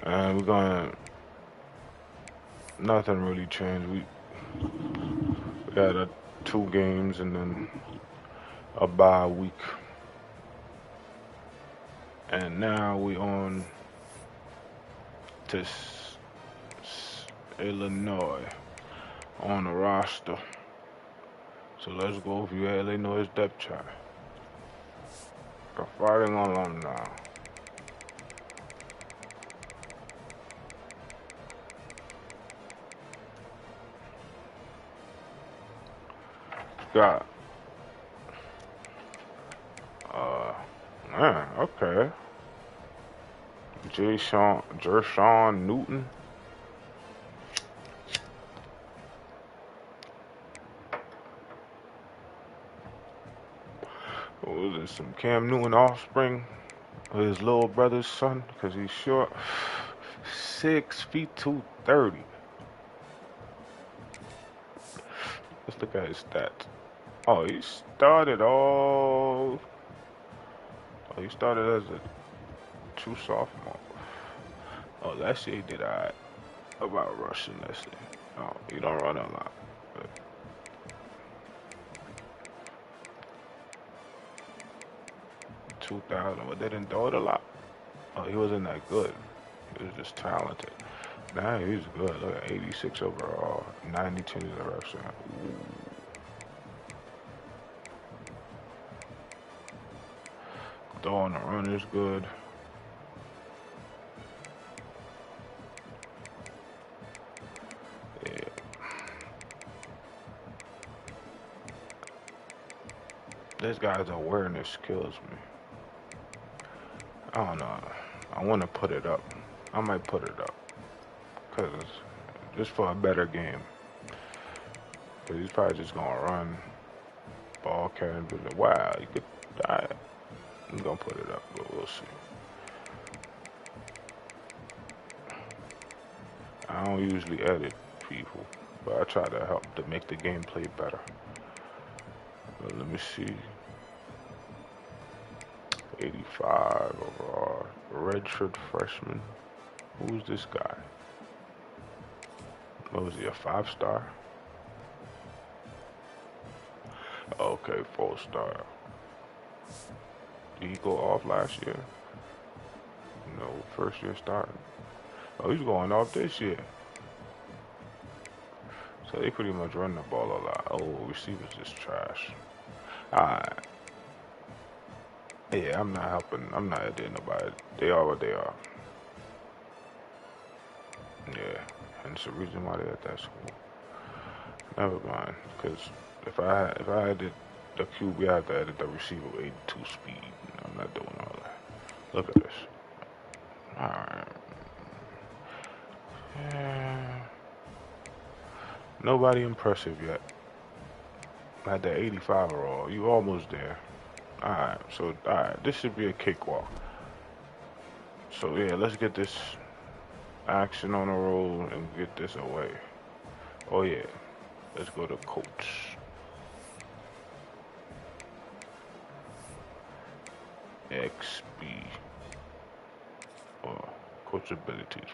And we're gonna nothing really changed. We had 2 games and then a bye week, and now we on to Illinois on the roster. So let's go view Illinois depth chart. The fighting alumni. Got uh man, okay. Jershawn Newton. What was this? Some Cam Newton offspring? His little brother's son? Because he's short. 6 feet 230. Let's look at his stats. Oh, he started as a true sophomore. Oh, last year he did alright. About rushing, let's see. Oh, he don't run a lot. But 2,000, but they didn't throw it a lot. Oh, he wasn't that good. He was just talented. Nah, he's good. Look at 86 overall, 92 direction. Ooh. Throwing the run is good. Yeah. This guy's awareness kills me. I don't know. I want to put it up. I might put it up. Because just for a better game. Because he's probably just going to run. Ball carrying. Wow, he could die. I'm going to put it up, but we'll see. I don't usually edit people, but I try to help to make the gameplay better. But let me see. 85 overall. Redshirt freshman. Who's this guy? What was he, a 5-star? Okay, 4-star. Did he go off last year? No, first year starting. Oh, he's going off this year. So they pretty much run the ball a lot. Oh, receivers just trash. Alright. Yeah, I'm not helping. I'm not editing nobody. They are what they are. Yeah, and it's the reason why they're at that school. Never mind, because if I edit the QB, I have to edit the receiver with 82 speed. I'm not doing all that. Look at this. All right. Yeah. Nobody impressive yet. At the 85 overall, you almost there. Alright, so alright, this should be a cakewalk. So yeah, let's get this action on the road and get this away. Oh yeah, let's go to coach. XB. Oh, coach abilities.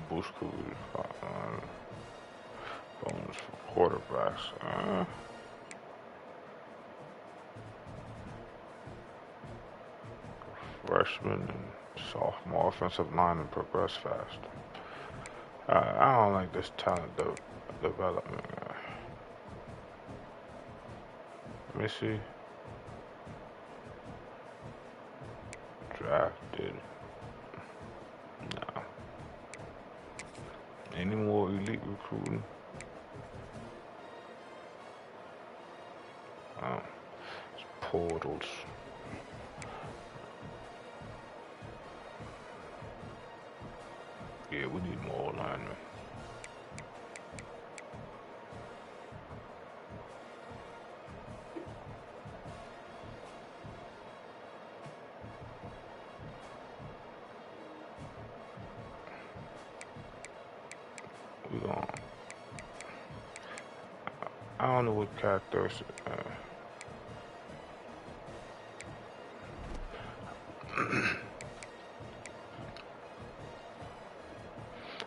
Boost coverage. Bonus for quarterbacks. Freshman and sophomore offensive lineman progress fast. I don't like this talent development. Let me see. Drafted. No. Any more elite recruiting? Oh, it's portals. Yeah, we need more alignment. We gon' don't know what cat thirst.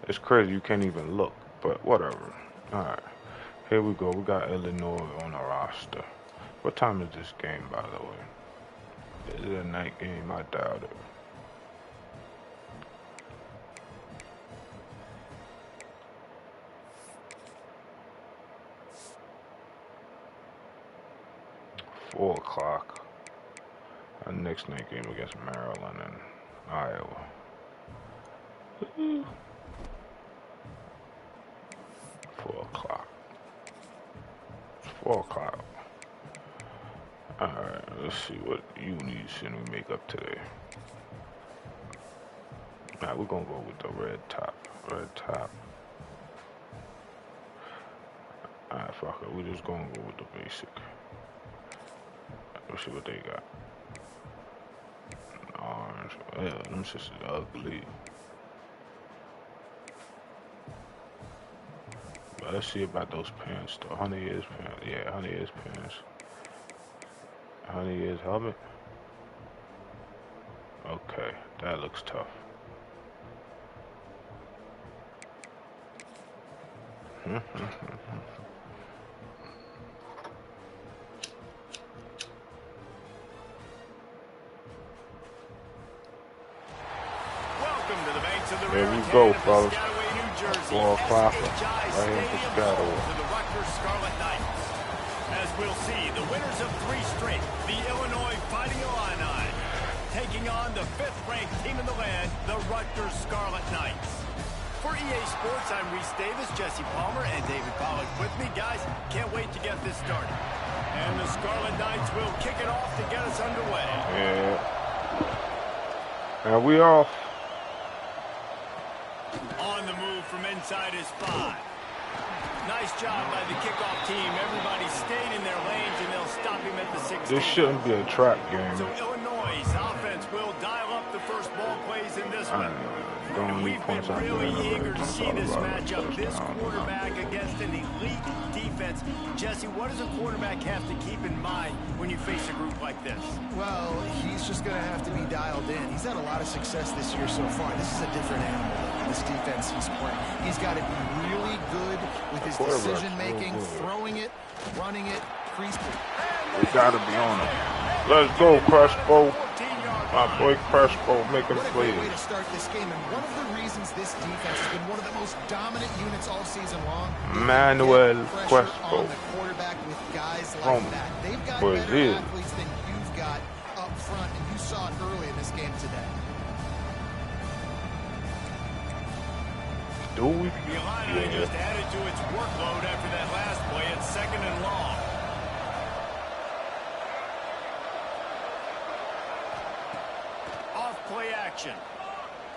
It's crazy you can't even look, but whatever. Alright, here we go. We got Illinois on our roster. What time is this game, by the way? Is it a night game? I doubt it. $4 o'clock. Our next night game against Maryland and Iowa. 4 o'clock. 4 o'clock. Alright, let's see what unis can we make up today. Alright, we're gonna go with the red top. Red top. Alright, fuck it. We're just gonna go with the basic. Let's see what they got. Orange. Yeah, them shits is ugly. But let's see about those pants though. Honey is pants. Yeah, honey is pants. Honey is helmet. Okay, that looks tough. There we go, fellas. 4 o'clock. Right here in Piscataway. As we'll see, the winners of 3 straight, the Illinois Fighting Illini, taking on the 5th-ranked team in the land, the Rutgers Scarlet Knights. For EA Sports, I'm Reese Davis, Jesse Palmer, and David Pollack with me. Guys, can't wait to get this started. And the Scarlet Knights will kick it off to get us underway. Yeah. And we off. On the move from inside is 5. Nice job by the kickoff team. Everybody stayed in their lanes, and they'll stop him at the 16. This shouldn't be a trap game. So Illinois' offense will dial up the first ball plays in this one. And we've been really eager to see this matchup. This quarterback against an elite defense. Jesse, what does a quarterback have to keep in mind when you face a group like this? Well, he's just going to have to be dialed in. He's had a lot of success this year so far. This is a different animal. This defense he's playing. He's got to be really good with his decision-making, throwing it, running it, crease. We got to be on him. Let's go, Crespo. My boy Crespo making plays. Way to start this game, and one of the reasons this defense has been one of the most dominant units all season long. Manuel Crespo. On the quarterback with guys like that. They've got better athletes than you've got up front, and you saw it early in this game today. Do we? The Illini just added to its workload after that last play. It's 2nd and long. Off play action.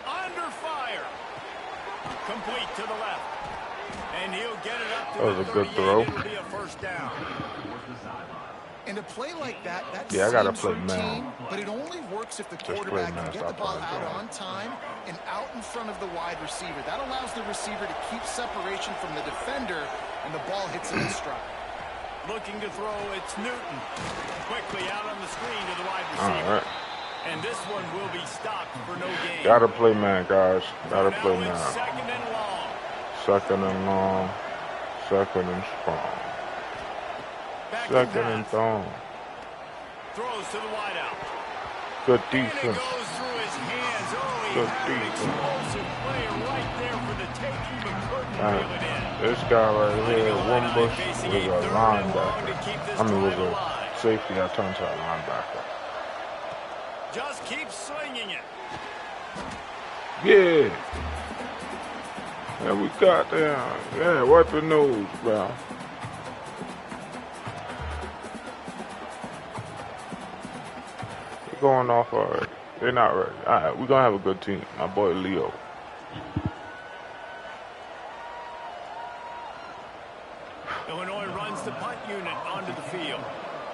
Under fire. Complete to the left. And he'll get it up to that was a good throw. It'll be a first down. And a play like that, I gotta seems play routine, man. but it only works if the quarterback can get the ball out on time and out in front of the wide receiver. That allows the receiver to keep separation from the defender, and the ball hits him in stride. Looking to throw, it's Newton. Quickly out on the screen to the wide receiver. All right. And this one will be stopped for no gain. Gotta play man, guys. Gotta play man. 2nd and long. 2nd and long. 2nd and strong. 2nd and strong. Throws to the wideout. Good And it defense. goes through his hands. Oh, he Good had an defense. explosive player right there for the taking, but couldn't reel it in. This guy right here, Wimbush, was a linebacker. I mean, was a safety. I turned to a linebacker. Just keep swinging it. Yeah. And we got down. Yeah, wipe your nose, bro. They're going off already. They're not ready. All right, we're going to have a good team. My boy Leo. Illinois runs the punt unit onto the field.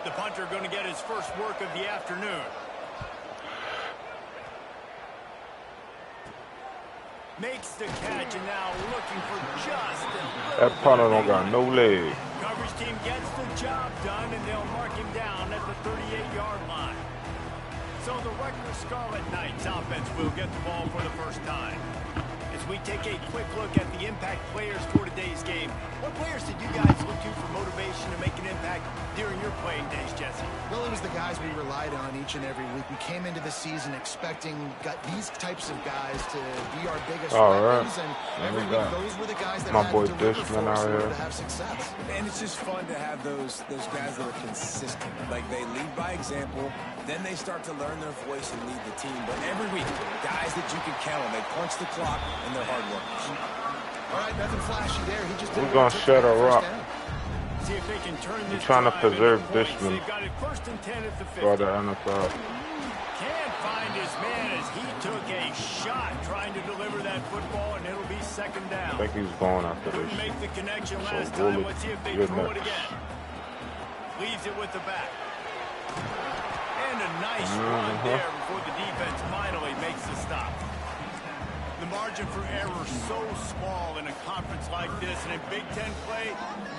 The punter going to get his first work of the afternoon. Makes the catch, and now looking for just That punter don't got no leg. coverage team gets the job done, and they'll mark him down at the 38-yard line. So the Rutgers Scarlet Knights offense will get the ball for the first time. As we take a quick look at the impact players for today's game, what players did you guys look to for motivation to make an impact during your playing days, Jesse? Well, it was the guys we relied on each and every week. We came into the season expecting these types of guys to be our biggest weapons, and every week those were the guys that had to deliver for us in order to have success. And it's just fun to have those guys that are consistent. Like, they lead by example, then they start to learn their voice and lead the team. But every week, guys that you can count on, they punch the clock, and they're hard workers. All right, nothing flashy there. He just we're going to shut her up. See if they can turn this. We're trying to preserve Dishman got it first and 10 at the 50. for the NFL. Can't find his man as he took a shot trying to deliver that football, and it'll be second down. I think he's going after this. Couldn't make the connection So last we'll time. Let's see if they throw it again. Leaves it with the back. And a nice run there before the defense finally makes the stop. The margin for error so small in a conference like this, and in Big Ten play,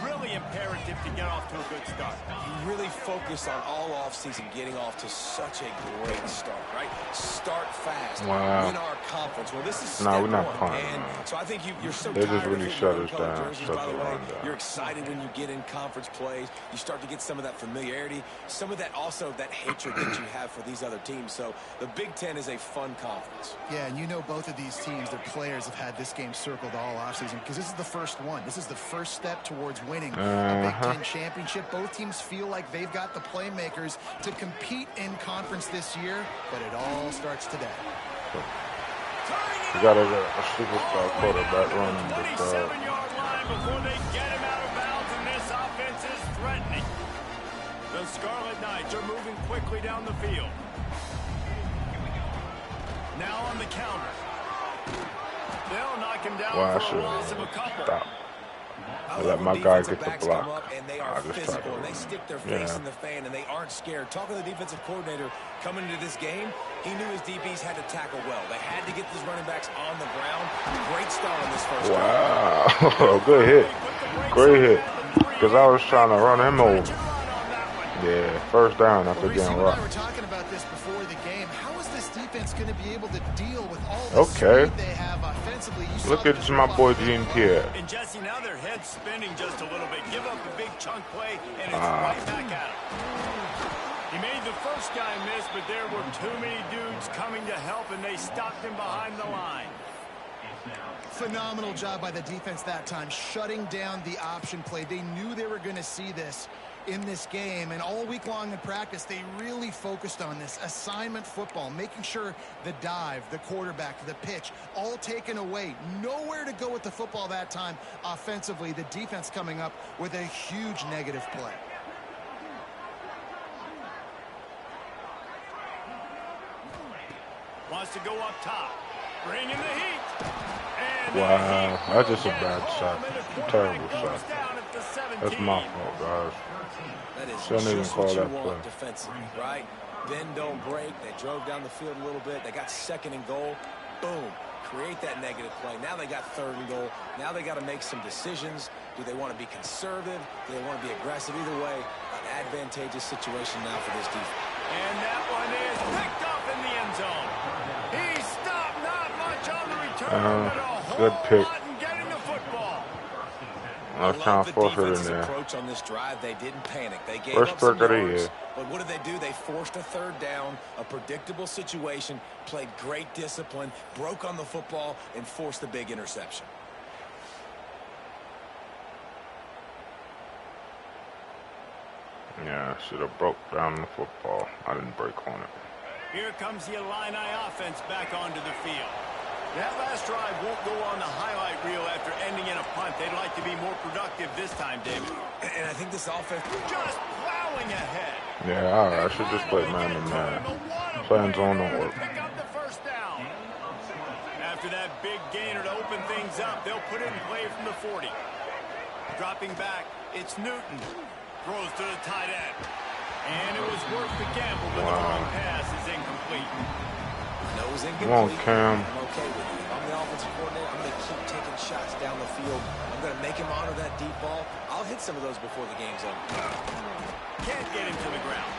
really imperative to get off to a good start. You really focus on all offseason getting off to such a great start, right? Start fast. Wow. Win our conference. Well, this is No, step we're not one. punting, And man. so I think you're so They tired just of really hitting shut your us color down, jerseys, shut by the the way. run down. You're excited when you get in conference plays. You start to get some of that familiarity, some of that also that hatred that you have for these other teams. So the Big Ten is a fun conference. Yeah, and you know both of these teams, their players have had this game circled all offseason because this is the first one. This is the first step towards winning a Big Ten championship. Both teams feel like they've got the playmakers to compete in conference this year, but it all starts today. You got a superstar quarterback running the 27-yard line before they get him out of bounds, and this offense is threatening. The Scarlet Knights are moving quickly down the field. Now on the counter. They'll knock him down for a loss of a couple. Stop. I Let my guy get the block. And they are physical, and they stick their face in the fan, and they aren't scared. Talking to the defensive coordinator coming into this game, he knew his DBs had to tackle well. They had to get these running backs on the ground. Great start on this first drive. Wow. Good hit. Great hit. Because I was trying to run him over. Yeah, first down after getting rocked. We were talking about this before the game. How is this defense going to be able to deal with all the speed they have offensively? Look at my boy Ncaa. And Jesse, now their head's spinning just a little bit. Give up a big chunk play, and it's right back at him. He made the first guy miss, but there were too many dudes coming to help, and they stopped him behind the line. Phenomenal job by the defense that time, shutting down the option play. They knew they were going to see this in this game, and all week long in practice they really focused on this assignment football, making sure the dive, the quarterback, the pitch, all taken away. Nowhere to go with the football that time offensively. The defense coming up with a huge negative play. Wants to go up top, bringing the heat. And wow, that's just a bad shot. Terrible shot. That's my fault, guys. That is Shouldn't even just call what you that want play. defensively, right? Bend, don't break. They drove down the field a little bit. They got second and goal. Boom. Create that negative play. Now they got third and goal. Now they got to make some decisions. Do they want to be conservative? Do they want to be aggressive? Either way, an advantageous situation now for this defense. And that one is picked up in the end zone. He stopped, not much on the return, but a whole good pick. lot in getting the football. I was trying to force it in there. Approach on this drive, they didn't panic. They gave First up some pick of the yards, year. but what did they do? They forced a third down, a predictable situation, played great discipline, broke on the football, and forced the big interception. Yeah, should have broke down the football. I didn't break on it. Here comes the Illini offense back onto the field. That last drive won't go on the highlight reel after ending in a punt. They'd like to be more productive this time, David. And I think this offense just plowing ahead. Yeah, all right. I should just play man to man. Playing zone don't work. Pick up the first down. After that big gainer to open things up, they'll put it in play from the 40. Dropping back, it's Newton. Throws to the tight end. And it was worth the gamble, but the wrong pass is incomplete. Come on, Cam. I'm okay with it. If I'm the offensive coordinator, I'm going to keep taking shots down the field. I'm going to make him honor that deep ball. I'll I'll hit some of those before the game's over. Can't get him to the ground.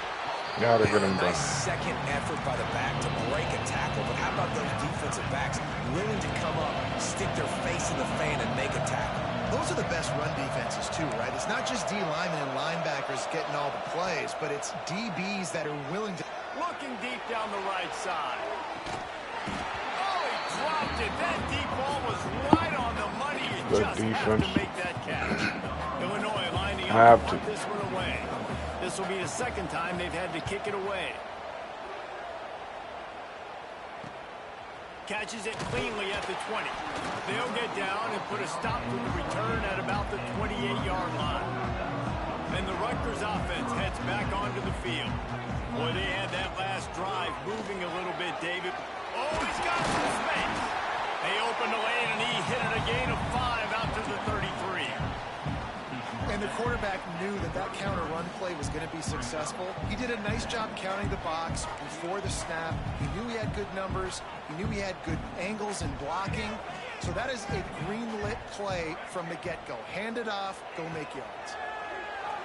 Gotta get him Nice done. second effort by the back to break a tackle. But how about those defensive backs willing to come up, stick their face in the fan, and make a tackle? Those are the best run defenses, too, right? It's not just D linemen and linebackers getting all the plays, but it's DBs that are willing to... Looking deep down the right side. Oh, he dropped it. That deep ball was right on the money. You Good just have defense. to make that catch. Illinois lining Have up to to. put this one away. This will be the second time they've had to kick it away. Catches it cleanly at the 20. They'll get down and put a stop to the return at about the 28-yard line. And the Rutgers offense heads back onto the field. Boy, they had that last drive moving a little bit, David. Oh, he's got some space. They opened the lane, and he hit it a gain of 5 out to the 33. And the quarterback knew that that counter run play was going to be successful. He did a nice job counting the box before the snap. He knew he had good numbers. He knew he had good angles and blocking. So that is a green-lit play from the get-go. Hand it off, go make yards.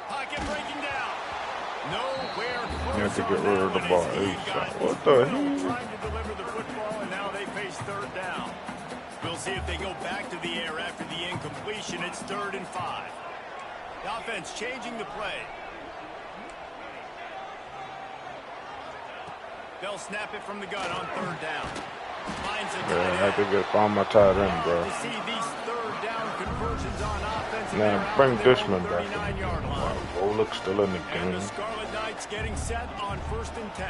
Pocket breaking down. Nowhere close. You have to get rid of the ball ASAP. What the hell? Trying to deliver the football, and now they face third down. We'll see if they go back to the air after the incompletion. It's 3rd and 5. The offense changing the play. They'll snap it from the gun on 3rd down. Finds a Yeah, I have to get on my tight end, bro. To see these 3rd down conversions on offense. Now bring this man back. Oleg's still in the And game. the Scarlet Knights getting set on 1st and 10.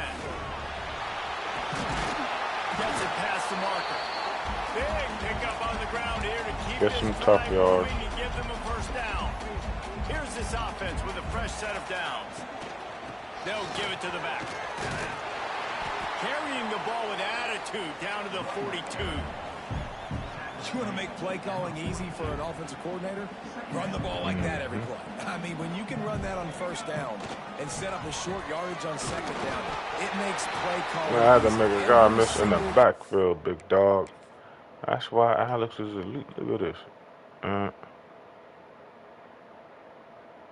Gets it past the marker. Big pickup on the ground here to keep Get this some tough drive yards. going and give them a 1st down. Here's this offense with a fresh set of downs. They'll give it to the back. Carrying the ball with attitude down to the 42. You want to make play calling easy for an offensive coordinator? Run the ball like that every play. I mean, when you can run that on 1st down and set up a short yardage on 2nd down, it makes play calling Man, I had to easy make a every guy miss in the single backfield, big dog. That's why Alex is elite. Look at this.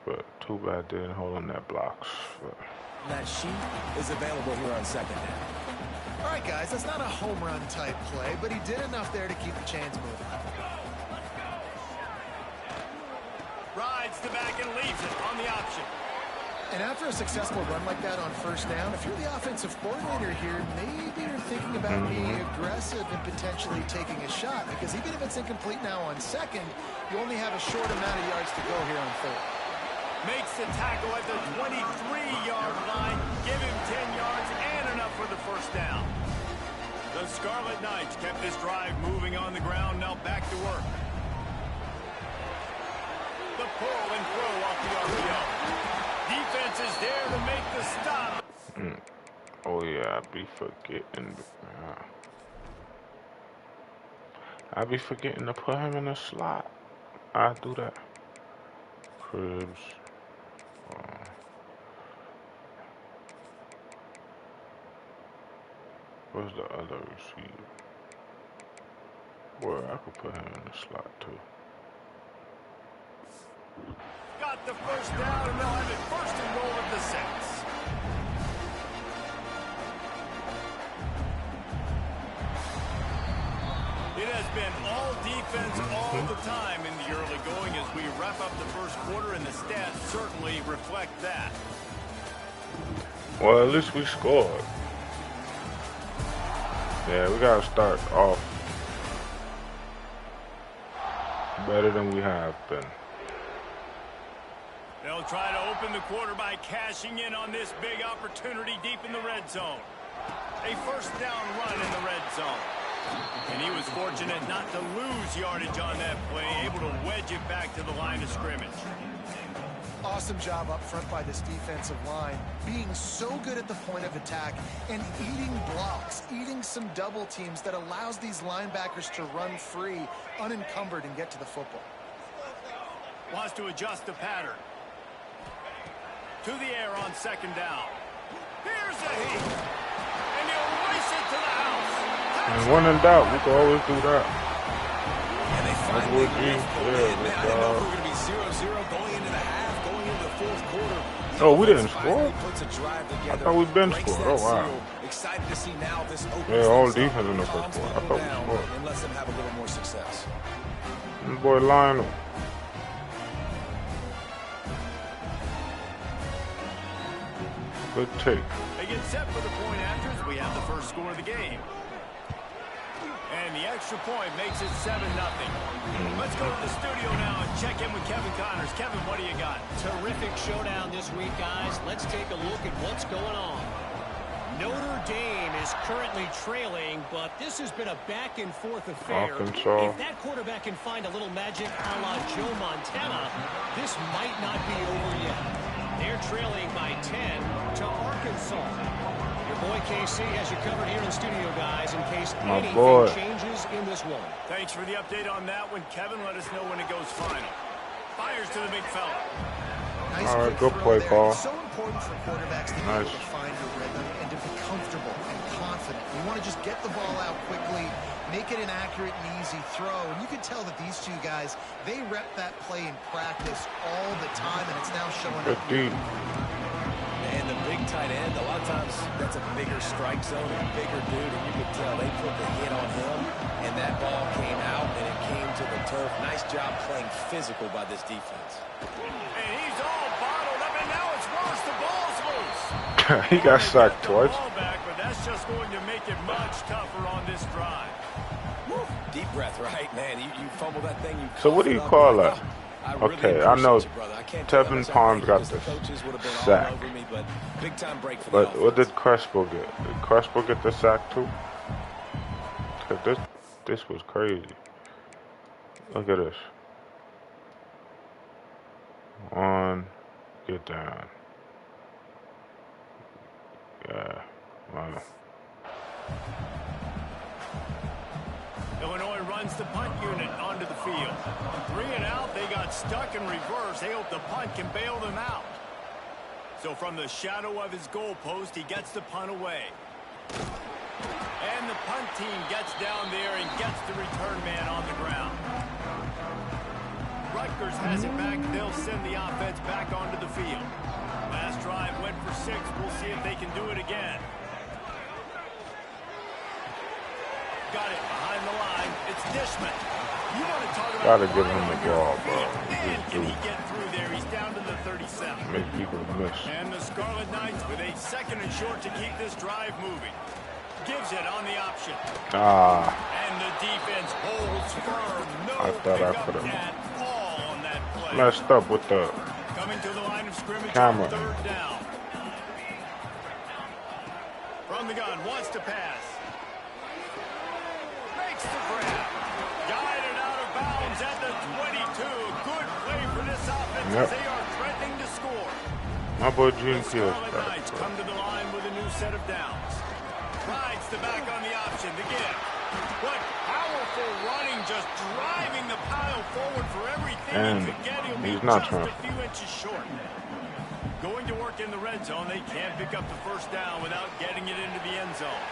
But too bad they didn't hold on that blocks. But That sheet is available here on 2nd down. All right, guys, that's not a home run type play, but he did enough there to keep the chains moving. Rides the back and leaves it on the option. And after a successful run like that on 1st down, if you're the offensive coordinator here, maybe you're thinking about being aggressive and potentially taking a shot, because even if it's incomplete now on 2nd, you only have a short amount of yards to go here on 3rd. Makes the tackle at the 23-yard line. Give him 10 yards and enough for the 1st down. The Scarlet Knights kept this drive moving on the ground. Now back to work. The pull and throw off the RPO. Defense is there to make the stop. oh yeah, I be forgetting to put him in the slot. I do that. Cribs. Where's the other receiver? Well, I could put him in the slot too. Got the 1st down, and they'll have it 1st and goal at the 6. It has been all defense all the time in the early going as we wrap up the 1st quarter, and the stats certainly reflect that. Well, at least we scored. Yeah, we gotta start off better than we have been. They'll try to open the quarter by cashing in on this big opportunity deep in the red zone. A 1st down run in the red zone. And he was fortunate not to lose yardage on that play, able to wedge it back to the line of scrimmage. Awesome job up front by this defensive line, being so good at the point of attack and eating blocks, eating some double teams that allows these linebackers to run free, unencumbered, and get to the football. Wants to adjust the pattern. To the air on 2nd down. Here's a heat. And he'll race it to the house. And when in doubt, we can always do that. And they finally get enough pulled in. Man, I didn't know if we were going to be 0-0 going into the half, going into the fourth quarter. Oh, we didn't score? Puts a drive I together, thought we'd been breaks scored. that Oh, wow. seal. Excited to see now this opens Yeah, all things up, defense in the first calms quarter. I people thought we down, scored. and lets them have a little more success. Boy, Lionel. Good take. They get set for the point after as we have the first score of the game. And the extra point makes it 7-0. Let's go to the studio now and check in with Kevin Connors. Kevin, what do you got? Terrific showdown this week, guys. Let's take a look at what's going on. Notre Dame is currently trailing, but this has been a back-and-forth affair. Arkansas. If that quarterback can find a little magic a la Joe Montana, this might not be over yet. They're trailing by 10 to Arkansas. Your boy KC has you covered here in studio, guys, in case anything changes in this one. Thanks for the update on that one, Kevin. Let us know when it goes final. Fires to the big fella. Nice all right, quick good throw play there. call. It's so important for quarterbacks to be able to find your rhythm and to be comfortable and confident. You want to just get the ball out quickly, make it an accurate and easy throw. And you can tell that these two guys, they rep that play in practice all the time, and it's now showing up. And the big tight end, a lot of times that's a bigger strike zone, a bigger dude, and you could tell they put the hit on him, and that ball came out, and it came to the turf. Nice job playing physical by this defense. And he's all bottled up, and now it's worse. The ball's loose. He got sacked twice. Ball back, but that's just going to make it much tougher on this drive. Woo. Deep breath, right, man? You fumble that thing. So what do you call that? Okay, I know Tevin Palms got the sack. But what did Crespo get? Did Crespo get the sack too? This was crazy. Look at this. On, get down. Yeah, wow. Illinois runs the punt unit onto the field. 3 and out, they got stuck in reverse. They hope the punt can bail them out. So from the shadow of his goalpost, he gets the punt away. And the punt team gets down there and gets the return man on the ground. Rutgers has it back. They'll send the offense back onto the field. Last drive went for 6. We'll see if they can do it again. Got it behind the line. It's Dishman. You want to talk about gotta give him the ball, bro. And can he get through there? He's down to the 37. Make people miss. And the Scarlet Knights with a 2nd and short to keep this drive moving. Gives it on the option. And the defense holds firm. No I thought I could have on that play. messed up with the Coming to the line of scrimmage camera. on 3rd down. From the gun, wants to pass. Makes the grab. Guided out of bounds at the 22. Good play for this offense as they are threatening to score. My boy Gene The Fields Scarlet back. Knights come to the line with a new set of downs. Rides the back on the option to give. What powerful running, just driving the pile forward for everything And he could get. He'll he's be not just trying. a few inches short. Going to work in the red zone. They can't pick up the first down without getting it into the end zone.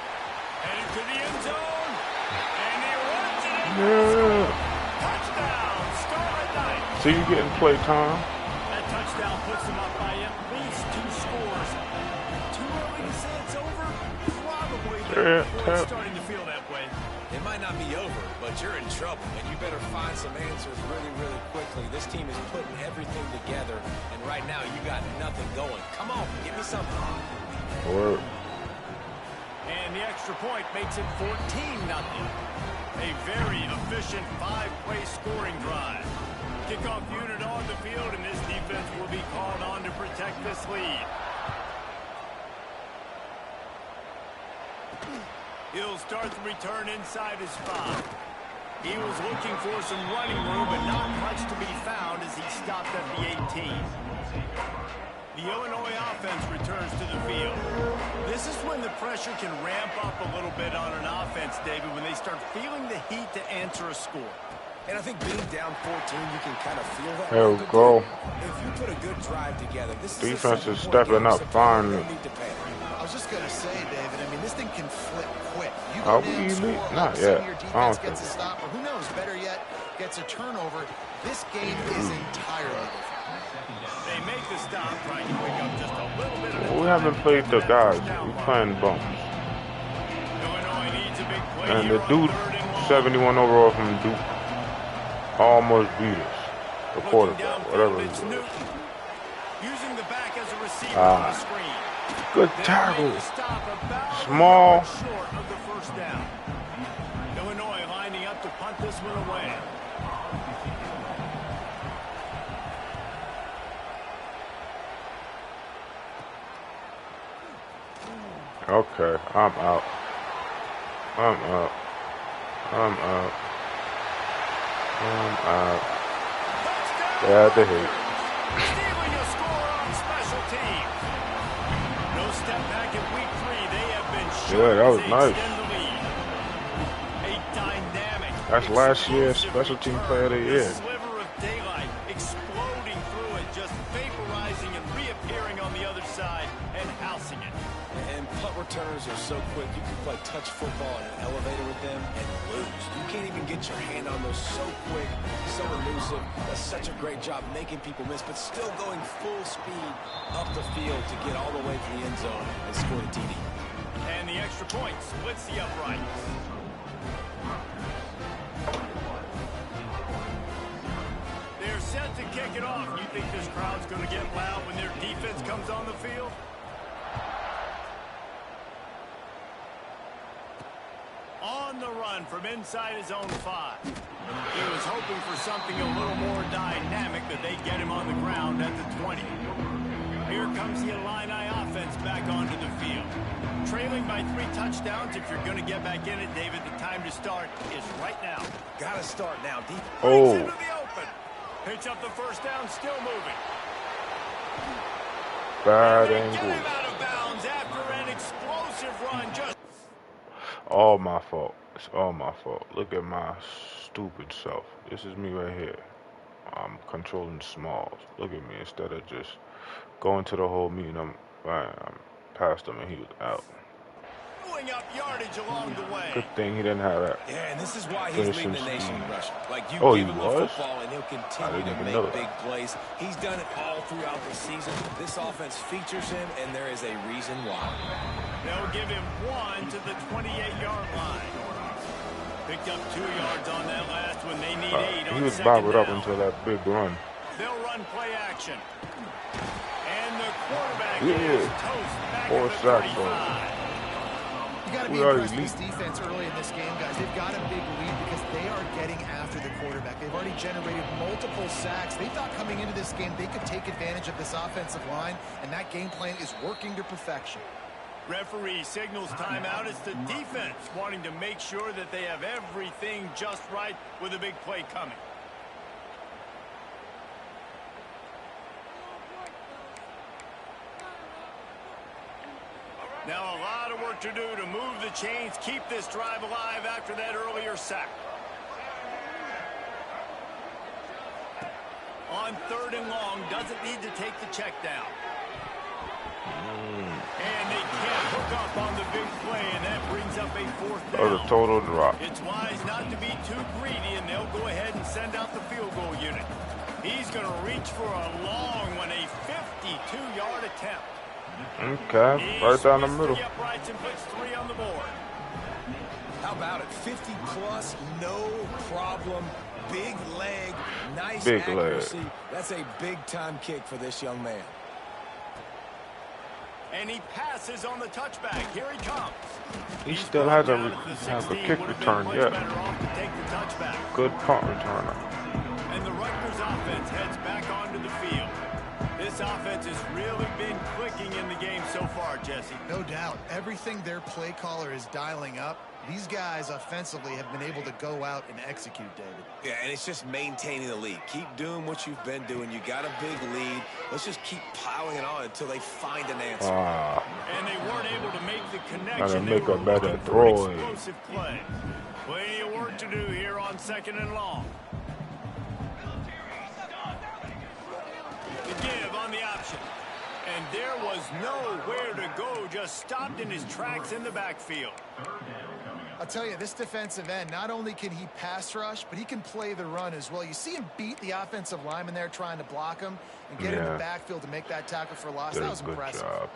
Headed to the end zone. And he runs it in. Touchdown, Scarlet Knights. So you getting play time? That touchdown puts them up by at least 2 scores. Too early to say it's over? Probably. It's starting to feel that way. It might not be over, but you're in trouble, and you better find some answers really, really quickly. This team is putting everything together, and right now you got nothing going. Come on, give me something. Word. And the extra point makes it 14-0. A very efficient 5-play scoring drive. Kickoff unit on the field, and this defense will be called on to protect this lead. He'll start the return inside his 5. He was looking for some running room, but not much to be found as he stopped at the 18. The Illinois offense returns to the field. This is when the pressure can ramp up a little bit on an offense, David, when they start feeling the heat to answer a score. And I think being down 14, you can kind of feel that. There we go. If you put a good drive together, this Defense is is stepping up finally. I was just going to say, David, I mean, this thing can flip quick. You Are go we down, elite? score, Not all of a sudden yet. your I defense don't gets a stop, or who knows, better yet, gets a turnover. This game is entirely different. the stop, trying to pick up just a little bit of We haven't played the guys. We playing bums. Illinois needs a big play And here the on dude, 3rd and long. 71 overall from Duke, almost beat us. The Looking quarterback, downfield, whatever he it's was. Newton. Using the back as a receiver on the screen. Good They tackle. made the stop about Small. a yard short of the first down. Illinois lining up to punt this one away. Okay, I'm out. I'm out. I'm out. I'm out. They had to hit. Stealing a score on special teams. No step back in week 3. They have been short Yeah, that was as they nice. extend the lead. A dynamic, That's last year's explosive special team return. player of the year. This sliver of daylight exploding through it, just vaporizing and reappearing on the other side and housing it. And punt returners are so quick. You can play touch football in an elevator with them and lose. You can't even get your hand on those. So quick, so elusive. Does such a great job making people miss, but still going full speed up the field to get all the way to the end zone and score the TD. And the extra point splits the uprights. They're set to kick it off. You think this crowd's going to get loud when their defense comes on the field? On the run from inside his own 5. He was hoping for something a little more dynamic, that they'd get him on the ground at the 20. Here comes the Illini offense back onto the field. Trailing by 3 touchdowns. If you're going to get back in it, David, the time to start is right now. Got to start now. Deep. Brings Oh. into the open. Picks up the first down, still moving. Bad And they get angle. him out of bounds after an explosive run. Just All my fault. It's all my fault. Look at my stupid self. This is me right here. I'm controlling smalls. Look at me. Instead of just going to the whole meeting, I'm past him and he was out. throwing up yardage along the way. Good thing he didn't have that. Yeah, and this is why he's leading the Finishing nation in speed. rushing. Like, you Oh, give he him the was? football, and he'll I continue didn't to even know make that. big plays. He's done it all throughout the season. This offense features him, and there is a reason why. They'll give him 1 to the 28-yard line. Picked up 2 yards on that last one. They need 8 on He was second bobbled up down. until that big run. They'll run play action. And the quarterback Yeah. is toast back 4 at the sacks, 35. You got to We be are impressed with this elite. defense early in this game, guys. They've got a big lead because they are getting after the quarterback. They've already generated multiple sacks. They thought coming into this game they could take advantage of this offensive line, and that game plan is working to perfection. Referee signals timeout. It's the defense wanting to make sure that they have everything just right with a big play coming. Now a lot of work to do to move the chains, keep this drive alive after that earlier sack. On 3rd and long, doesn't need to take the check down. And they can't hook up on the big play, and that brings up a 4th That was down. a total drop. It's wise not to be too greedy, and they'll go ahead and send out the field goal unit. He's going to reach for a long one, a 52-yard attempt. Okay, He right down the splits middle. the uprights and puts 3 on the board. How about it? 50-plus, no problem. Big leg, nice Big accuracy. leg. That's a big-time kick for this young man. And he passes on the touchback. Here he comes. He He's still brought hasn't down at the have a 16, kick would have been return much yet. better off to take the touchback. Good punt returner. And the Rutgers offense heads back onto the field. This offense has really been clicking in the game so far, Jesse. No doubt. Everything their play caller is dialing up, these guys offensively have been able to go out and execute, David. Yeah, and it's just maintaining the lead. Keep doing what you've been doing. You got a big lead. Let's just keep piling it on until they find an answer. And they weren't able to make the connection. Gotta They make were a better looking for throw. an explosive play. Plenty of work to do here on 2nd and long. The give on the option. And there was nowhere to go, just stopped in his tracks in the backfield. I'll tell you, this defensive end, not only can he pass rush, but he can play the run as well. You see him beat the offensive lineman there trying to block him and get in the backfield to make that tackle for loss. That was impressive. Job.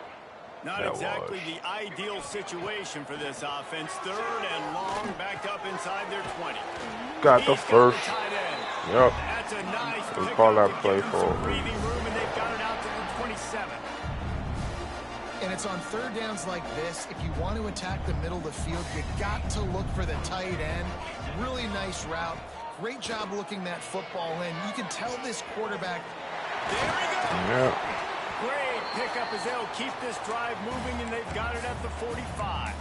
Not exactly the ideal situation for this offense. 3rd and long, backed up inside their 20. Got the first. Yep. That's a nice we call that play for breathing room, and they've got it out to the 27. And it's on 3rd downs like this. If you want to attack the middle of the field, you got to look for the tight end. Really nice route. Great job looking that football in. You can tell this quarterback. There we go. Yeah. Great pickup as they'll keep this drive moving, and they've got it at the 45.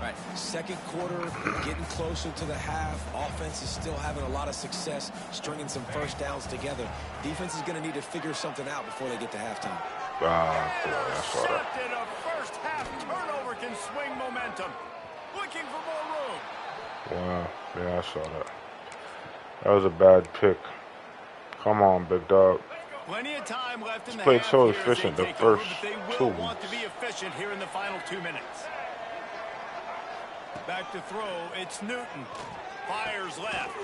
Right, second quarter, getting closer to the half. Offense is still having a lot of success stringing some first downs together. Defense is going to need to figure something out before they get to halftime. Boy, I saw that. Intercepted. A first half turnover can swing momentum. Looking for more room. Wow, yeah, I saw that. That was a bad pick. Come on, big dog. Plenty of time left in the Played half so here as efficient they the take over, first but they 2 will weeks. want to be efficient here in the final 2 minutes. Back to throw, it's Newton. Fires left.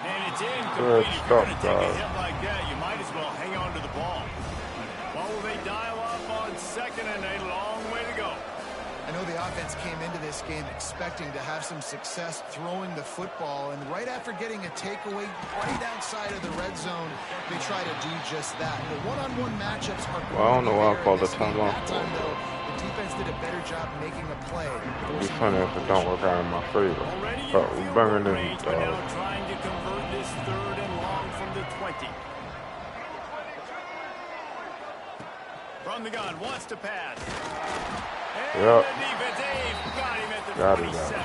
And it's incomplete. Good If you're stuff, going to take a guys. hit like that, you might as well hang on to the ball. Well, will they dial up on 2nd and a long way to go? I know the offense came into this game expecting to have some success throwing the football, and right after getting a takeaway right outside of the red zone, they try to do just that. The one-on-one matchups are going Well, I don't know why I called the time timeout. That time, though, the defense did a better job making a play. It'd be funny if it don't work out in my favor. Already But we bringing in range, but now trying to convert this 3rd and long from the 20. From the gun, wants to pass. And Yep. the defense, they've got him at the Got it, 27.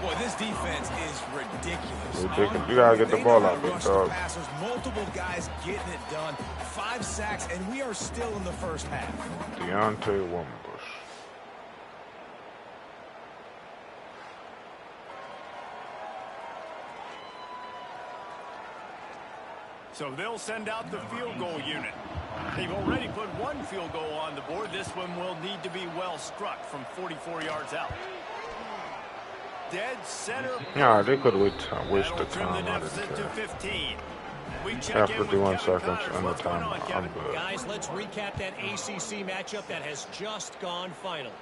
Boy, this defense is ridiculous. Ridiculous. You gotta get the They ball know how out, to big rush dog. the passers, multiple guys getting it done. 5 sacks, and we are still in the first half. Deontay Wimbush. So they'll send out the field goal unit. They've already put 1 field goal on the board. This one will need to be well struck from 44 yards out. Dead center. Yeah, they could wish the That'll trim time. the I didn't deficit to care. 15. We check After in with 51 Kevin seconds Connors. and the What's going time, on, I'm Kevin? good. Guys, let's recap that ACC matchup that has just gone final.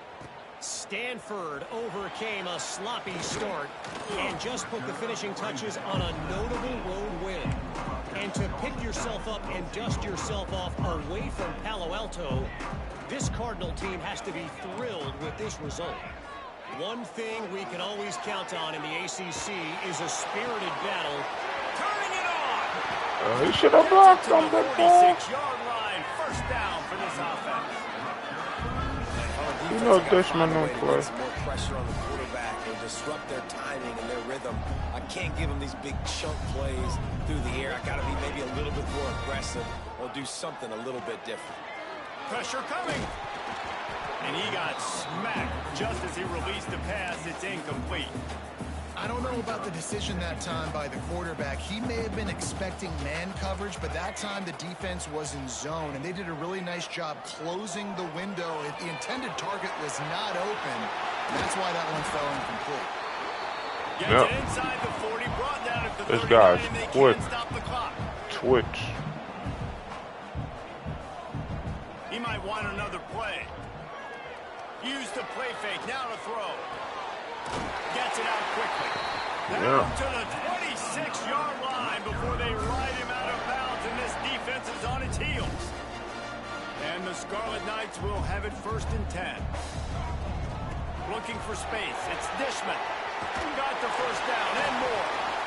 Stanford overcame a sloppy start and just put the finishing touches on a notable road win. And to pick yourself up and dust yourself off away from Palo Alto, this Cardinal team has to be thrilled with this result. One thing we can always count on in the ACC is a spirited battle. Turning it on! He should have blocked on the ball. 46-yard line, first down for this offense. You know Dishman don't play. Some more pressure on the quarterback and disrupt their timing and their rhythm. I can't give them these big chunk plays through the air. I got to be maybe a little bit more aggressive or do something a little bit different. Pressure coming. And he got smacked just as he released the pass. It's incomplete. I don't know about the decision that time by the quarterback. He may have been expecting man coverage, but that time the defense was in zone, and they did a really nice job closing the window. The intended target was not open. That's why that one fell incomplete. Gets Yep. it inside the 40, brought down at the This 39, guy's and they quick. can't stop the clock. Twitch. He might want another play. Use the play fake, now to throw. Gets it out quickly. Down to the 26-yard line before they ride him out of bounds, and this defense is on its heels. And the Scarlet Knights will have it 1st and 10. Looking for space. It's Dishman. Got the first down and more.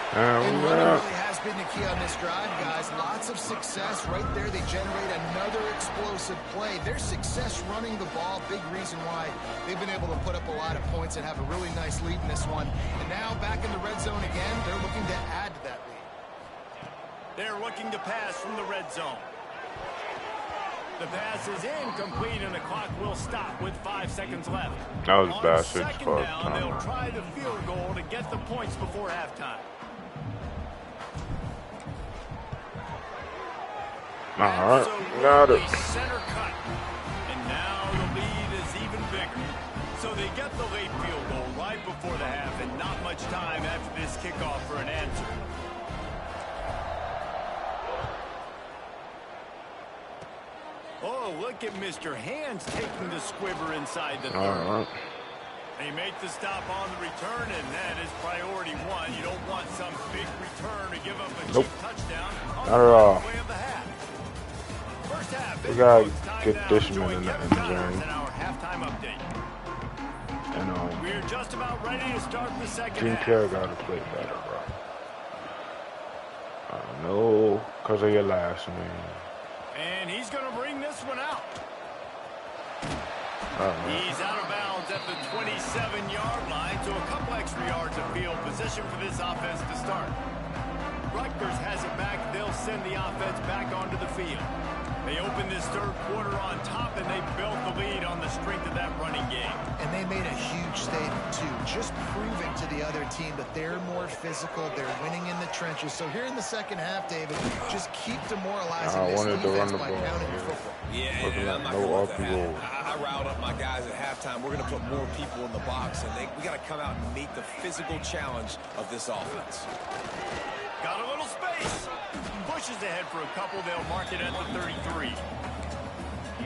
And running really has been the key on this drive, guys. Lots of success right there. They generate another explosive play. Their success running the ball, big reason why they've been able to put up a lot of points and have a really nice lead in this one. And now back in the red zone again, they're looking to add to that lead. They're looking to pass from the red zone. The pass is incomplete, and the clock will stop with 5 seconds left. That was On bad 2nd 6-5 down, they'll timeout. try the field goal to get the points before halftime. Alright, got it. Center cut. And now the lead is even bigger. So they get the late field goal right before the half, and not much time after this kickoff for an answer. Oh, look at Mr. Hands taking the squibber inside the 30. They make the stop on the return, and that is priority one. You don't want some big return to give up a cheap touchdown. Not at all. Way of the half. First half, We gotta get this man in the end zone. Halftime update. And we're just about ready to start the second half. Ncaa gotta play better, bro. I know, cause of your last name. And he's gonna bring this one out. He's out of bounds at the 27-yard line, so a couple extra yards of field position for this offense to start. Rutgers has it back. They'll send the offense back onto the field. They open this third quarter on top, and they built the lead on the strength of that running game. And they made a huge statement, too, just proving to the other team that they're more physical, they're winning in the trenches. So here in the second half, David, just keep demoralizing this defense by pounding the football. Yeah, and I'm not going to let that happen. I riled up my guys at halftime. We're going to put more people in the box, and we got to come out and meet the physical challenge of this offense. Got a little space. Pushes ahead for a couple. They'll mark it at the 33.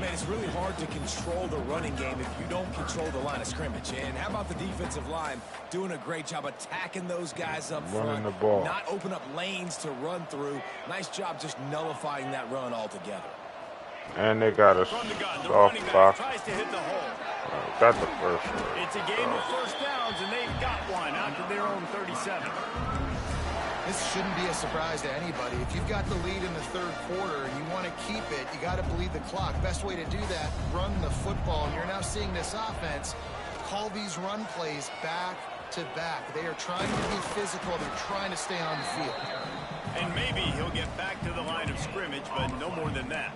Man, it's really hard to control the running game if you don't control the line of scrimmage. And how about the defensive line doing a great job attacking those guys up front, not open up lanes to run through. Nice job just nullifying that run altogether. And they got a soft clock. Tries to hit the hole. Got the first one. It's a game of first downs, and they've got one out to their own 37. This shouldn't be a surprise to anybody. If you've got the lead in the third quarter and you want to keep it, you got to bleed the clock. Best way to do that, run the football. And you're now seeing this offense call these run plays back to back. They are trying to be physical. They're trying to stay on the field. And maybe he'll get back to the line of scrimmage, but no more than that.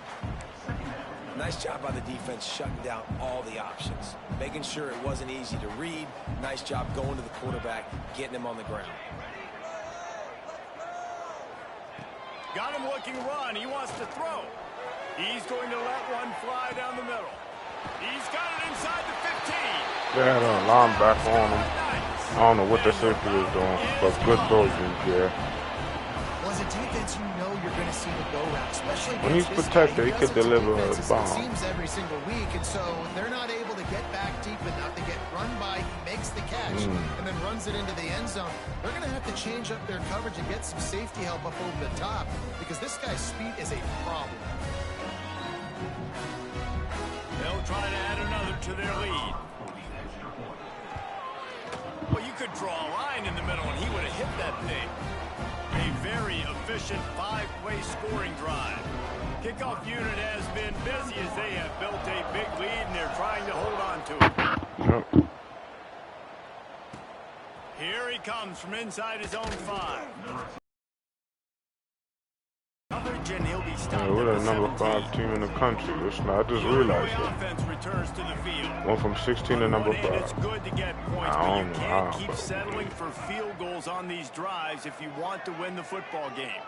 Nice job by the defense shutting down all the options, making sure it wasn't easy to read. Nice job going to the quarterback, getting him on the ground. Got him looking run. He wants to throw. He's going to let one fly down the middle. He's got it inside the 15. They had a linebacker on him. I don't know what the safety is doing, but good throws in here. Well, as a defense, you know you're going to see the go route, especially when he's protected. He could deliver a bomb. It seems every single week, and so they're not able to get back deep enough. They get run by. He makes the catch and then runs it into the end zone. They're going to have to change up their coverage and get some safety help up over the top because this guy's speed is a problem. They'll try to add another to their lead. Well, you could draw a line in the middle, and he would have hit that thing. A very efficient five-way scoring drive. Kickoff unit has been busy as they have built a big lead, and they're trying to hold on to it. Yep. Here he comes from inside his own 5. Coverage, and he'll be stopped. We're the number 5 team in the country. I just realized that. Offense returns to the field. Went from 16 to number 5. It's good to get points, but you can't keep settling for field goals on these drives if you want to win the football game.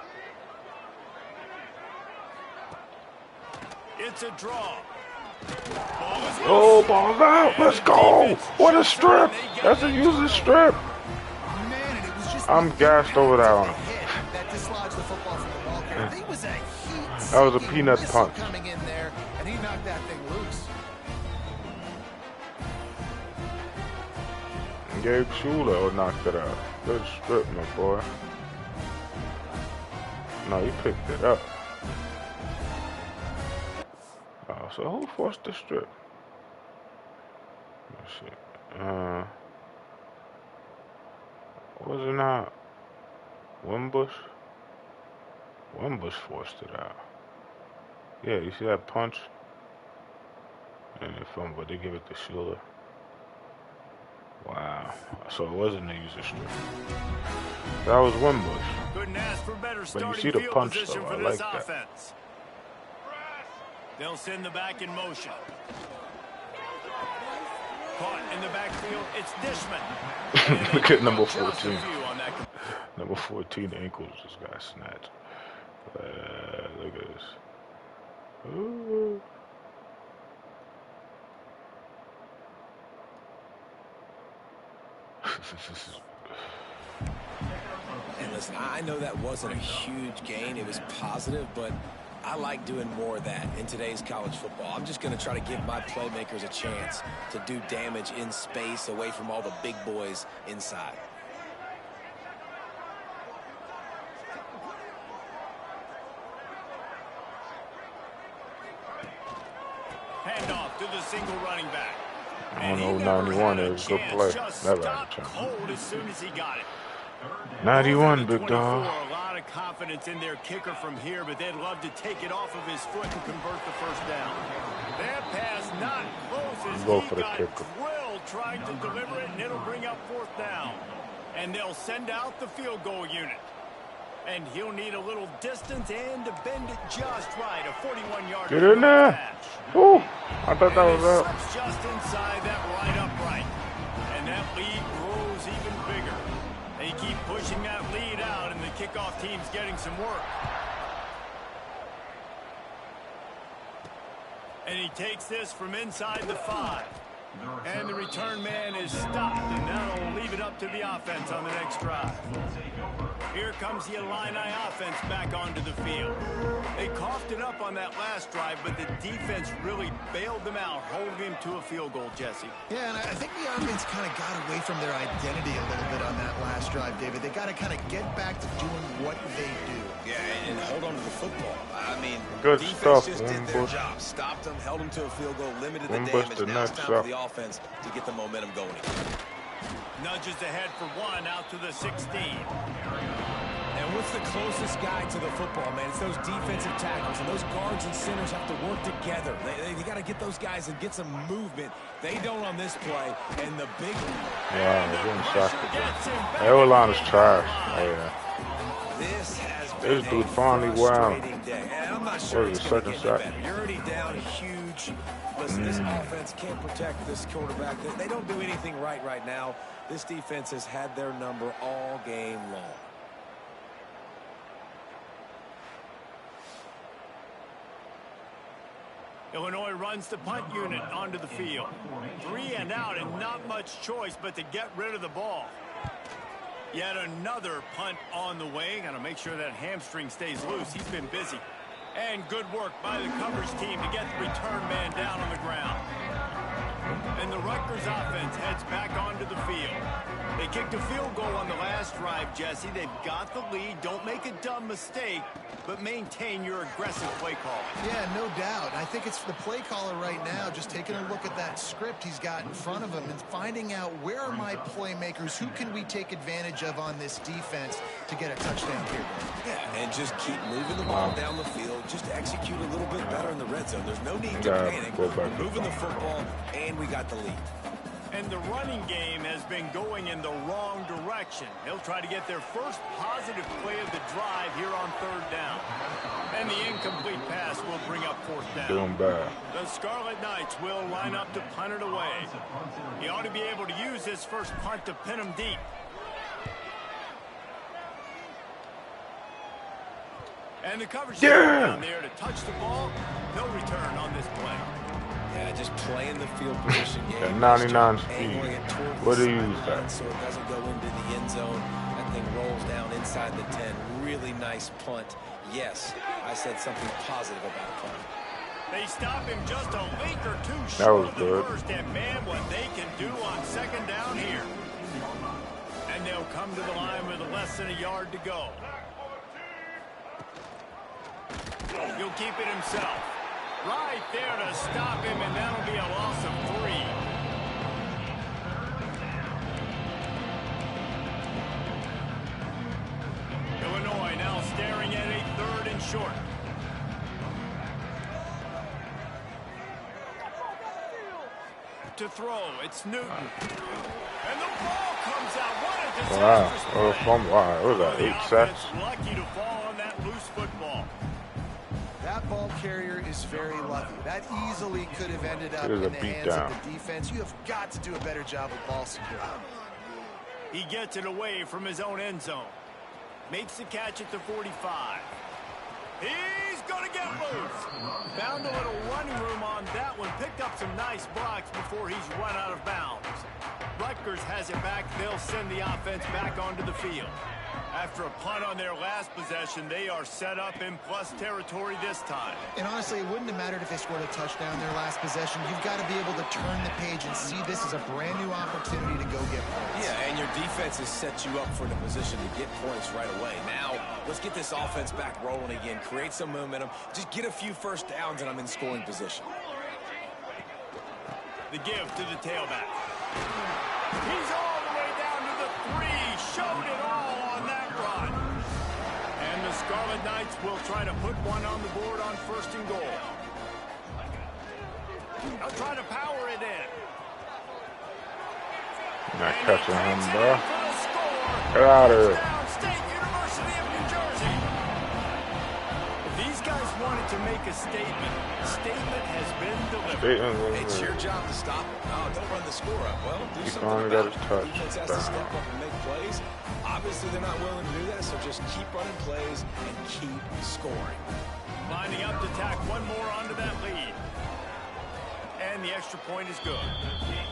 It's a draw. Oh, ball's out. Let's go. What a strip. That's a user strip. I'm gassed over that one. That was a peanut punch. Coming in there, and he knocked that thing loose. Gabe Schuler knocked it out. Good strip, my boy. No, he picked it up. Oh, so who forced the strip? Let's see. Was it not Wimbush? Wimbush forced it out. Yeah, you see that punch? And they fumble, they give it to Schuler. Wow. So it wasn't a user strip. That was Wimbush. Couldn't ask for better But you starting see the field punch position though, for I this like that. offense. They'll send the back in motion. Caught in the backfield, it's Dishman. Look at number 14. Number 14 ankles just got snatched. Look at this. And listen, I know that wasn't a huge gain. It was positive, but I like doing more of that in today's college football. I'm just going to try to give my playmakers a chance to do damage in space away from all the big boys inside. Handoff to the single running back. I don't know who 91 is. Good play. Never had a chance. Cold as soon as he got it. 91, big dog. A lot of confidence in their kicker from here, but they'd love to take it off of his foot and convert the first down. That pass not close as Go he for the got kicker. drilled trying to deliver it, and it'll bring up fourth down. And they'll send out the field goal unit. And he'll need a little distance and to bend it just right. A 41-yard Get in there. catch. Woo. I thought that was up. Just inside that right upright. And that lead grows even bigger. They keep pushing that lead out, and the kickoff team's getting some work. And he takes this from inside the 5. And the return man is stopped, and that'll leave it up to the offense on the next drive. Here comes the Illini offense back onto the field. They coughed it up on that last drive, but the defense really bailed them out, holding him to a field goal, Jesse. Yeah, and I think the offense kind of got away from their identity a little bit on that last drive, David. They got to kind of get back to doing what they do. Yeah, and hold on to the football. I mean, Good defense stuff, just did their job. Stopped them, held them to a field goal, limited the damage. Now it's time for the offense to get the momentum going again. Nudges ahead for 1 out to the 16. And what's the closest guy to the football, man? It's those defensive tackles, and those guards and centers have to work together. They got to get those guys and get some movement. They don't on this play, and the big... Wow, they're getting shocked again. That line is trash. Oh, yeah. This dude finally wound. I'm not sure What was the second shot? You're already down huge. Listen, this offense can't protect this quarterback. They don't do anything right now. This defense has had their number all game long. Illinois runs the punt unit onto the field. 3 and out, and not much choice but to get rid of the ball. Yet another punt on the way. Got to make sure that hamstring stays loose. He's been busy. And good work by the coverage team to get the return man down on the ground. And the Rutgers offense heads back onto the field. They kicked a field goal on the last drive, Jesse. They've got the lead. Don't make a dumb mistake, but maintain your aggressive play call. Yeah, no doubt. I think it's the play caller right now just taking a look at that script he's got in front of him and finding out where are my playmakers, who can we take advantage of on this defense to get a touchdown here. Yeah, and just keep moving the ball down the field. Just execute a little bit better in the red zone. There's no need to panic. We're moving the football, and we got the lead. And the running game has been going in the wrong direction. He'll try to get their first positive play of the drive here on 3rd down. And the incomplete pass will bring up 4th down. Doing bad. The Scarlet Knights will line up to punt it away. He ought to be able to use his first punt to pin him deep. And the coverage down there to touch the ball. No return on this play. Yeah, just playing the field position game. At 99 speed. What do you use that? So it doesn't go into the end zone. That thing rolls down inside the 10. Really nice punt. Yes, I said something positive about a punt. They stop him just a link or two That short was of the good. first, and man, what they can do on 2nd down here. And they'll come to the line with less than a yard to go. He'll keep it himself. Right there to stop him, and that'll be a loss of 3. Illinois now staring at a 3rd and short. To throw, it's Newton. And the ball comes out. What a disastrous play. Wow, what was that, 8 sacks? Lucky to fall on that loose football. That ball carrier is very lucky. That easily could have ended up It was in a the hands beatdown. of the defense. You have got to do a better job of ball security. He gets it away from his own end zone. Makes the catch at the 45. He's going to get loose. Found a little running room on that one. Picked up some nice blocks before he's run out of bounds. Rutgers has it back. They'll send the offense back onto the field. After a punt on their last possession, they are set up in plus territory this time. And honestly, it wouldn't have mattered if they scored a touchdown their last possession. You've got to be able to turn the page and see this as a brand new opportunity to go get points. Yeah, and your defense has set you up for the position to get points right away. Now, let's get this offense back rolling again. Create some momentum. Just get a few first downs, and I'm in scoring position. The give to the tailback. He's all the way down to the 3. Showed it all on that run. And the Scarlet Knights will try to put one on the board on 1st and goal. They'll try to power it in. Not catching him, bro. Get out of here. State University of New Jersey. If these guys wanted to make a statement, the statement has been delivered. It's your job to stop it. No, don't run the score up. Well, do He something finally about got his it. touch. Defense has to step up and make plays. Obviously, they're not willing to do that, so just keep running plays and keep scoring. Lining up to tack one more onto that lead. And the extra point is good.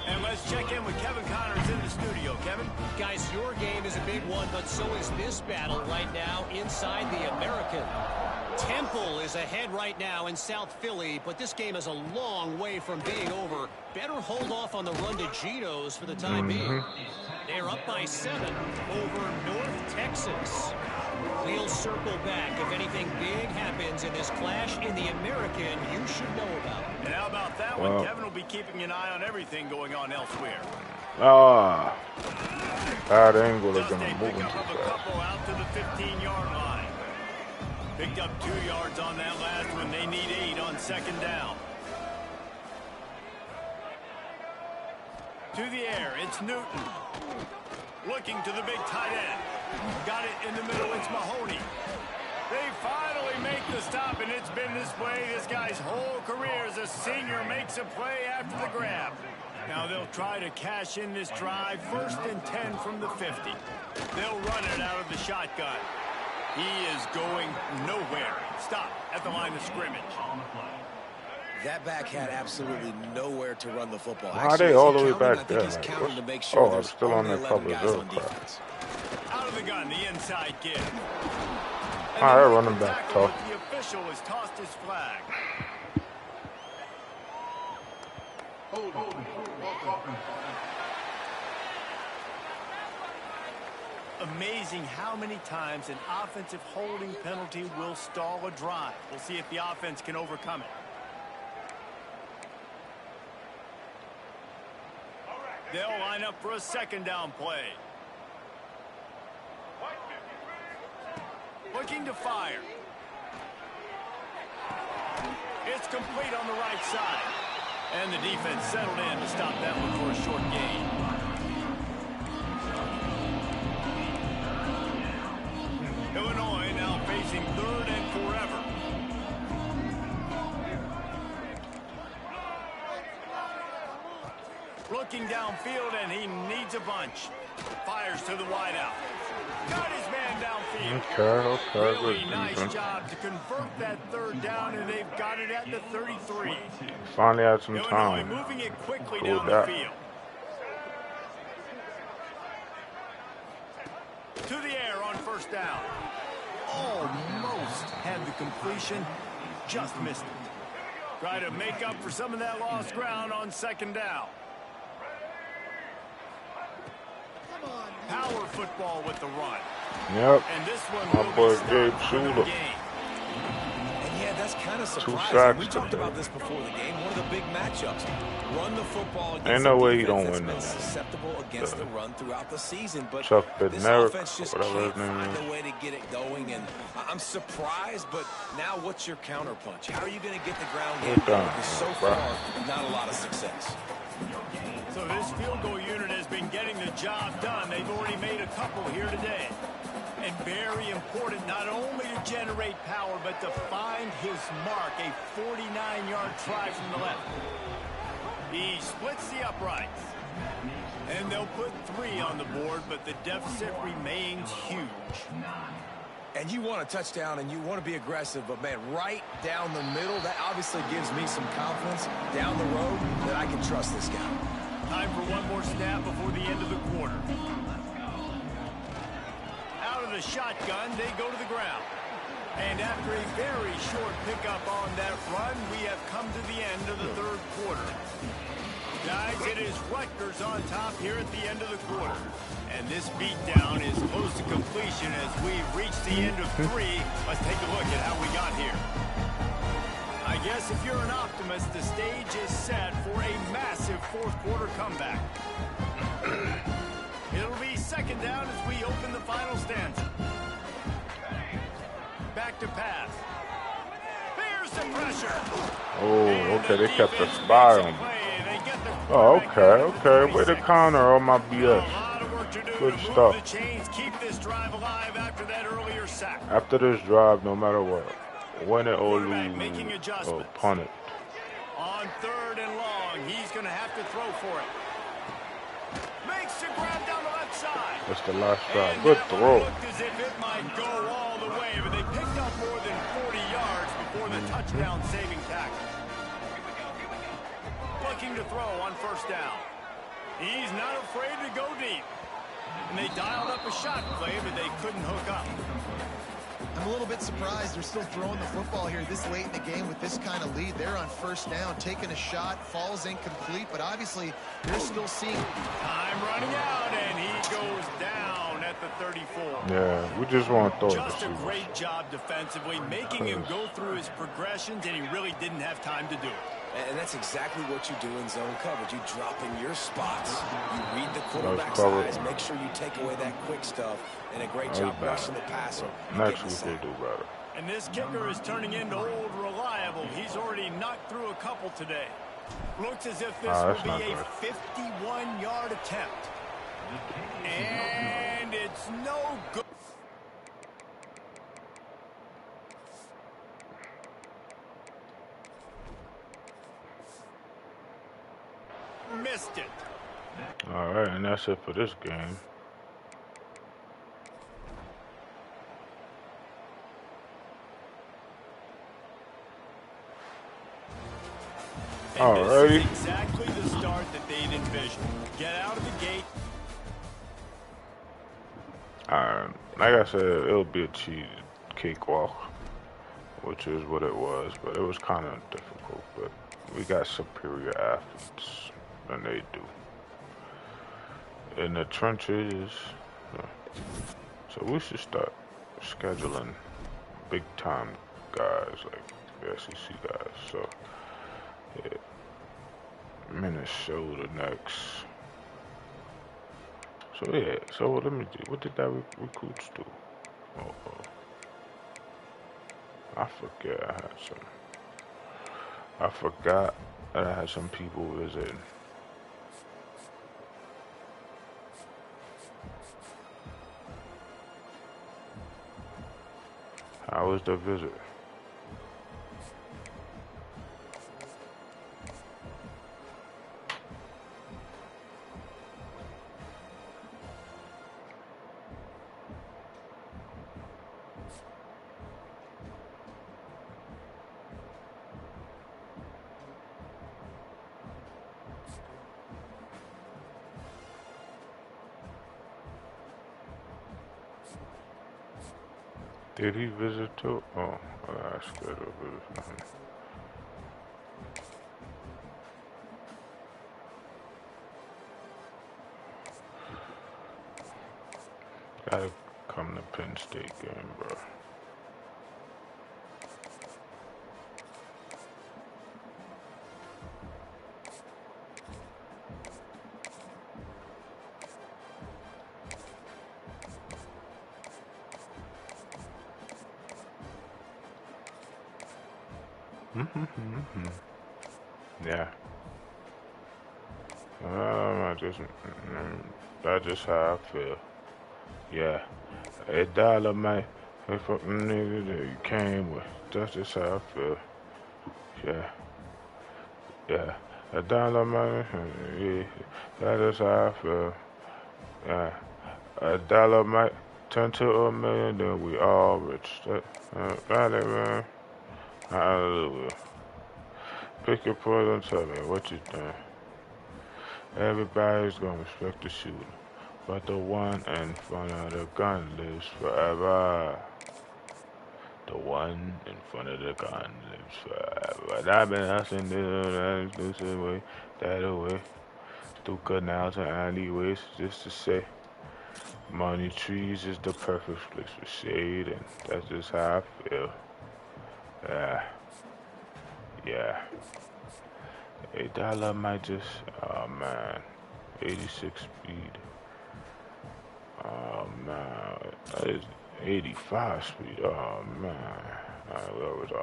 And let's check in with Kevin Connors in the studio. Kevin? Guys, your game is a big one, but so is this battle right now inside the American. Temple is ahead right now in South Philly, but this game is a long way from being over. Better hold off on the run to Geno's for the time being. They're up by 7 over North Texas. We'll circle back if anything big happens in this clash in the American you should know about. And how about that one? Kevin will be keeping an eye on everything going on elsewhere. Bad angle. They're going to move Pick into up of a that. couple out to the 15-yard line. Picked up 2 yards on that last one. They need 8 on 2nd down. To the air, it's Newton. Looking to the big tight end. Got it in the middle, it's Mahoney. They finally make the stop, and it's been this way this guy's whole career as a senior makes a play after the grab. Now they'll try to cash in this drive. 1st and 10 from the 50. They'll run it out of the shotgun. He is going nowhere. Stop at the line of scrimmage. That back had absolutely nowhere to run the football. Why are they all the way counting? back I think there? he's Like, counting to what? make sure Oh, I'm there's still on only that 11 public guys reserve on class. defense. Out of the gun, the inside give. And All right, they make running the back tackle, tough. but the official has tossed his flag. Amazing how many times an offensive holding penalty will stall a drive. We'll see if the offense can overcome it. They'll line up for a 2nd down play. Looking to fire. It's complete on the right side. And the defense settled in to stop that one for a short gain. Illinois now facing 3rd and forever. Looking downfield, and he needs a bunch. Fires to the wideout. Got his man downfield. Okay, Really good nice defense. job to convert that 3rd down, and they've got it at the 33. Finally had some Illinois time. moving it quickly Cool down that. the field. To the air on 1st down. Almost had the completion, just missed it. Try to make up for some of that lost ground on 2nd down. Power football with the run. Yep. And this one My will boy be stopped Gabe for the Shula. game. And yeah, that's kind of surprising. sacks We talked today. about this before the game. One of the big matchups. Run the football against Ain't no a way he defense don't that's win been that. susceptible against the run throughout the season. But Chuck this Bednarik, offense just whatever his can't name find is. a way to get it going. And I'm surprised, but now what's your counterpunch? How are you going to get the ground game Good going? time, Because so bro. far, not a lot of success. So this field goal unit has been getting the job done. They've already made a couple here today. And very important not only to generate power, but to find his mark. A 49-yard try from the left. He splits the uprights. And they'll put 3 on the board, but the deficit remains huge. And you want a touchdown and you want to be aggressive, but man, right down the middle, that obviously gives me some confidence down the road that I can trust this guy. Time for one more snap before the end of the quarter. Out of the shotgun, they go to the ground. And after a very short pickup on that run, we have come to the end of the third quarter. Guys, it is Rutgers on top here at the end of the quarter. And this beatdown is close to completion as we've reached the end of 3. Let's take a look at how we got here. I guess if you're an optimist, the stage is set for a massive fourth quarter comeback. It'll be second down as we open the final stanza. Back to pass. There's the pressure. Oh, okay, they kept the spy on me. Oh, okay. Way to counter all my BS. Good stuff. Keep this drive alive after that earlier sack. After this drive, no matter what, win it or lose, or punt it. On third and long, he's going to have to throw for it. Makes the grab down the left side. That's the last drive. Good throw. Looked as if it might go all the way, but they picked up more than 40 yards before the touchdown-saving tackle. Looking to throw on first down. He's not afraid to go deep. And they dialed up a shot play, but they couldn't hook up. I'm a little bit surprised they're still throwing the football here this late in the game with this kind of lead. They're on first down, taking a shot, falls incomplete, but obviously they're still seeing. Time running out, and he goes down at the 34. Yeah, we just want to throw it. Just a great job defensively, making him go through his progressions, and he really didn't have time to do it. And that's exactly what you do in zone coverage. You drop in your spots. You read the quarterback's eyes. Make sure you take away that quick stuff. And a great job rushing the passer. Next week we'll do better. And this kicker is turning into old reliable. He's already knocked through a couple today. Looks as if this will be a 51-yard attempt. And it's no good. Missed it. All right, and that's it for this game. Alrighty. This is exactly the start that they'd envisioned. Get out of the gate. Like I said, it'll be a cheated cakewalk, which is what it was, but it was kind of difficult. But we got superior athletes than they do in the trenches. So we should start scheduling big time guys like the SEC guys. So yeah, Minnesota next. So yeah, so let me do. What did that recruits do? I forget. I forgot that I had some people visiting. How was the visit? Did he visit too? Oh, I scheduled a visit. Gotta come to Penn State game, bro. Yeah. That's just how I feel. Yeah. A dollar, man. If a nigga that you came with. That's just how I feel. Yeah. Yeah. A dollar, man. Yeah. That's just how I feel. Yeah. A dollar might turn to a million, then we all rich. Got it, man. Hallelujah. Pick your poison, tell me what you think. Everybody's gonna respect the shooter, but the one in front of the gun lives forever. The one in front of the gun lives forever. And I've been hustling this way, that away, through canals and alleyways, just to say, money trees is the perfect place for shade, and that's just how I feel. Yeah, yeah. $8 might just, oh man, 86 speed. Oh man, that is 85 speed. Oh man, alright, where was I?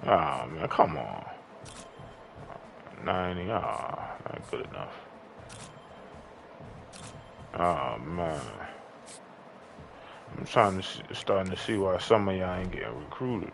Oh man, come on. 90, ah, not good enough. Oh man, I'm starting to see why some of y'all ain't getting recruited.